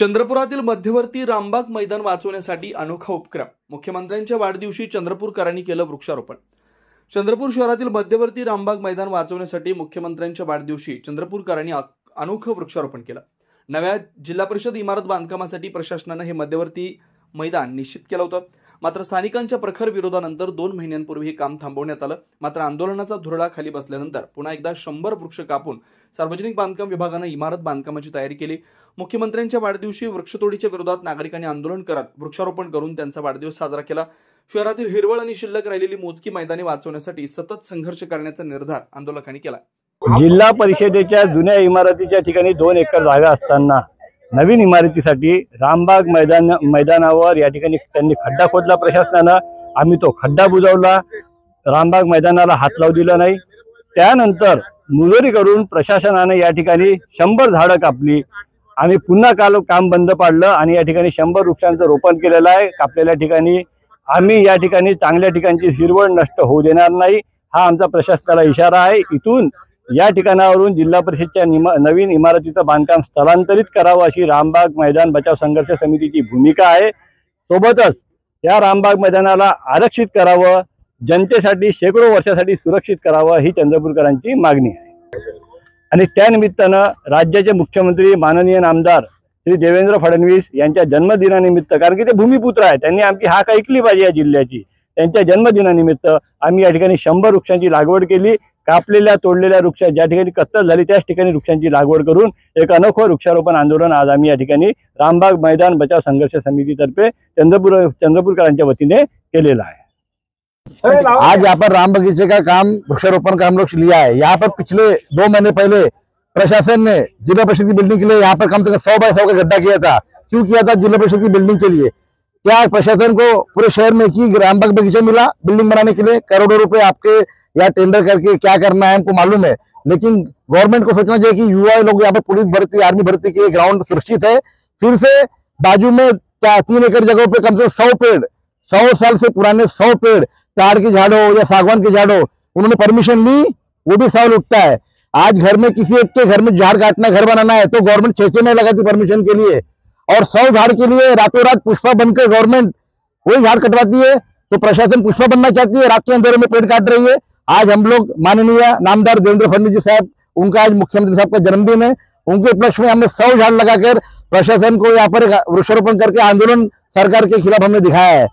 चंद्रपुरातील मध्यवर्ती रामबाग मैदान वाचवण्यासाठी अनोखा उपक्रम। मुख्यमंत्र्यांच्या वाढदिवशी चंद्रपूरकरांनी केलं वृक्षारोपण। चंद्रपूर शहरातील मध्यवर्ती रामबाग मैदान वाचवण्यासाठी मुख्यमंत्र्यांच्या वाढदिवशी चंद्रपूरकरांनी अनोखं वृक्षारोपण केलं। नव्या जिल्हा परिषद इमारत बांधकामासाठी प्रशासनाने हे मध्यवर्ती मैदान निश्चित केलं होतं। मात्र स्थानिकांच्या प्रखर विरोधानंतर 2 महिन्यांपूर्वी हे काम थांबवण्यात आलं। मात्र आंदोलनाचा धुरळा खाली बसल्यानंतर पुन्हा एकदा 100 वृक्ष कापून सार्वजनिक बांधकाम विभागाने इमारत बांधकामाची तयारी केली। मुख्यमंत्र्यांच्या वाढदिवशी वृक्षतोडीच्या विरोधात नागरिकांनी आंदोलन करत वृक्षारोपण करून त्यांचा वाढदिवस साजरा केला। शहरातील हिरवळ आणि शिल्लक राहिलेली मोजकी मैदाने वाचवण्यासाठी सतत संघर्ष करण्याचा निर्धार आंदोलकांनी केला। जिल्हा परिषदेच्या जुन्या इमारतीच्या ठिकाणी 2 एकर जागा असताना नवीन इमारतीसाठी रामबाग मैदानावर या ठिकाणी त्यांनी खड्डा खोदला प्रशासनानं। आम्ही तो खड्डा बुजवला, रामबाग मैदानाला हात लावू दिला नाही। त्यानंतर मुजोरी करून प्रशासनाने या ठिकाणी 100 झाडं कापली। आम्ही पुन्हा काल काम बंद पाडलं आणि या ठिकाणी 100 वृक्षांचं रोपण केलेलं आहे। कापलेल्या ठिकाणी आम्ही या ठिकाणी चांगल्या ठिकाणची हिरवळ नष्ट होऊ देणार नाही, हा आमचा प्रशासनाला इशारा आहे। इथून या ठिकाणावरून जिल्हा परिषदच्या नवीन इमारतीचं बांधकाम स्थलांतरित करावं अशी रामबाग मैदान बचाव संघर्ष समितीची भूमिका आहे। सोबतच या रामबाग मैदानाला आरक्षित करावं, जनतेसाठी शेकडो वर्षासाठी सुरक्षित करावं ही चंद्रपूरकरांची मागणी आहे। आणि त्यानिमित्तानं राज्याचे मुख्यमंत्री माननीय नामदार श्री देवेंद्र फडणवीस यांच्या जन्मदिनानिमित्त, कारण की ते भूमिपुत्र आहेत, त्यांनी आमची हाक ऐकली पाहिजे या जिल्ह्याची, त्यांच्या जन्मदिनानिमित्त आम्ही या ठिकाणी 100 वृक्षांची लागवड केली। कापलेल्या तोडलेल्या वृक्ष ज्या ठिकाणी कत्तल झाली त्याच ठिकाणी वृक्षांची लागवड करून एक अनोखं वृक्षारोपण आंदोलन आज आम्ही या ठिकाणी रामबाग मैदान बचाव संघर्ष समितीतर्फे चंद्रपूरकरांच्या वतीने केलेला आहे। आज यहाँ पर राम बगीचे का काम वृक्षारोपण का हम लोग लिया है। यहाँ पर पिछले 2 महीने पहले प्रशासन ने जिला परिषद की बिल्डिंग के लिए यहाँ पर कम से कम 100 बाय 100 का गड्ढा किया था। क्यों किया था? जिला परिषद की बिल्डिंग के लिए। क्या प्रशासन को पूरे शहर में की रामबाग बगीचा मिला बिल्डिंग बनाने के लिए? करोड़ों रुपए आपके यहाँ टेंडर करके क्या करना है हमको मालूम है, लेकिन गवर्नमेंट को सोचना चाहिए कि युवा लोग यहाँ पर पुलिस भर्ती, आर्मी भर्ती के ग्राउंड सुरक्षित है। फिर से बाजू में 3 एकड़ जगहों पे कम से कम 100 पेड़, 100 साल से पुराने 100 पेड़, ताड़ के झाड़ों या सागवान के झाड़ों, उन्होंने परमिशन ली, वो भी सवाल उठता है। आज घर में किसी एक के घर में झाड़ काटना, घर बनाना है तो गवर्नमेंट 6 महीने लगाती परमिशन के लिए, और 100 झाड़ के लिए रातों रात पुष्पा बनकर गवर्नमेंट वही झाड़ कटवाती है। तो प्रशासन पुष्पा बनना चाहती है, रात के अंधेरे में पेड़ काट रही है। आज हम लोग माननीय नामदार देवेंद्र फडणवीस जी साहब, उनका आज मुख्यमंत्री साहब का जन्मदिन है, उनके उपलक्ष्य में हमने 100 झाड़ लगाकर प्रशासन को यहाँ पर वृक्षारोपण करके आंदोलन सरकार के खिलाफ हमने दिखाया है।